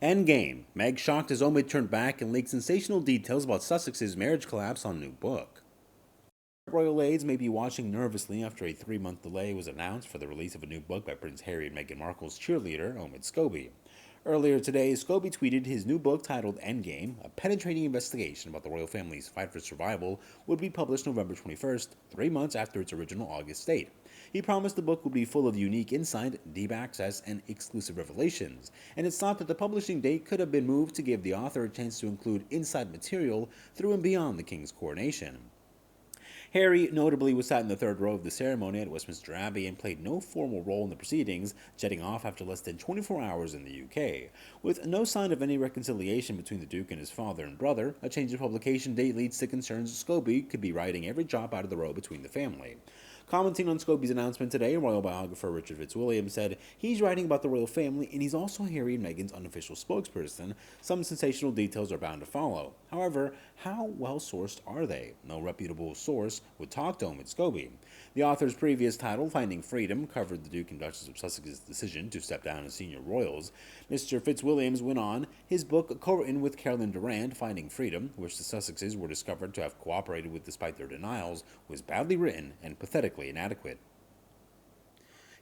Endgame. Meg shocked as Omid turned back and leaked sensational details about Sussex's marriage collapse on new book. Royal aides may be watching nervously after a 3-month delay was announced for the release of a new book by Prince Harry and Meghan Markle's cheerleader, Omid Scobie. Earlier today, Scobie tweeted his new book titled Endgame, a penetrating investigation about the royal family's fight for survival, would be published November 21st, 3 months after its original August date. He promised the book would be full of unique insight, deep access, and exclusive revelations, and it's thought that the publishing date could have been moved to give the author a chance to include inside material through and beyond the king's coronation. Harry notably was sat in the third row of the ceremony at Westminster Abbey and played no formal role in the proceedings, jetting off after less than 24 hours in the UK. With no sign of any reconciliation between the Duke and his father and brother, a change of publication date leads to concerns Scobie could be riding every drop out of the row between the family. Commenting on Scobie's announcement today, royal biographer Richard Fitzwilliam said he's writing about the royal family and he's also Harry and Meghan's unofficial spokesperson. Some sensational details are bound to follow. However, how well sourced are they? No reputable source would talk to Omid Scobie. The author's previous title, Finding Freedom, covered the Duke and Duchess of Sussex's decision to step down as senior royals. Mr. Fitzwilliams went on, his book, co-written with Carolyn Durand, Finding Freedom, which the Sussexes were discovered to have cooperated with despite their denials, was badly written and pathetically inadequate.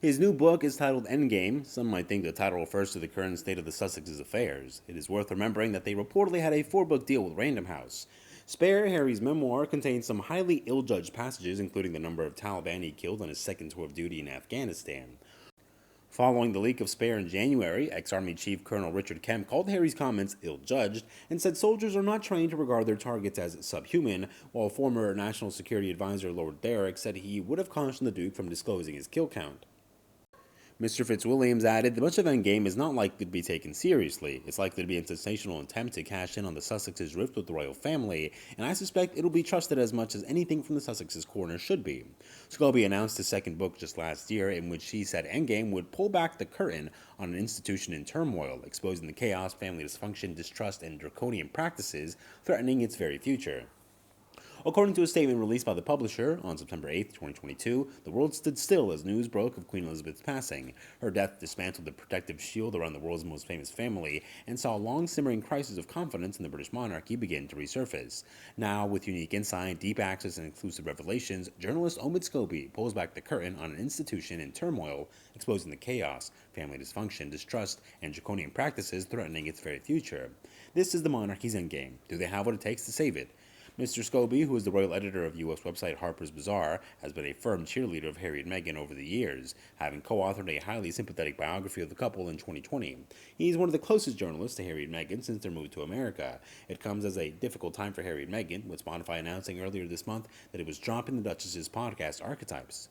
His new book is titled Endgame. Some might think the title refers to the current state of the Sussexes' affairs. It is worth remembering that they reportedly had a 4-book deal with Random House. Spare, Harry's memoir, contains some highly ill-judged passages, including the number of Taliban he killed on his second tour of duty in Afghanistan. Following the leak of Spare in January, ex-Army Chief Colonel Richard Kemp called Harry's comments ill-judged and said soldiers are not trained to regard their targets as subhuman, while former National Security Advisor Lord Derrick said he would have cautioned the Duke from disclosing his kill count. Mr. Fitzwilliams added, the much of Endgame is not likely to be taken seriously. It's likely to be a sensational attempt to cash in on the Sussexes' rift with the royal family, and I suspect it'll be trusted as much as anything from the Sussexes' corner should be. Scobie announced his second book just last year, in which he said Endgame would pull back the curtain on an institution in turmoil, exposing the chaos, family dysfunction, distrust, and draconian practices threatening its very future. According to a statement released by the publisher on September 8, 2022, the world stood still as news broke of Queen Elizabeth's passing. Her death dismantled the protective shield around the world's most famous family and saw a long-simmering crisis of confidence in the British monarchy begin to resurface. Now, with unique insight, deep access, and exclusive revelations, journalist Omid Scobie pulls back the curtain on an institution in turmoil, exposing the chaos, family dysfunction, distrust, and draconian practices threatening its very future. This is the monarchy's endgame. Do they have what it takes to save it? Mr. Scobie, who is the royal editor of U.S. website Harper's Bazaar, has been a firm cheerleader of Harry and Meghan over the years, having co-authored a highly sympathetic biography of the couple in 2020. He's one of the closest journalists to Harry and Meghan since their move to America. It comes as a difficult time for Harry and Meghan, with Spotify announcing earlier this month that it was dropping the Duchess's podcast Archetypes.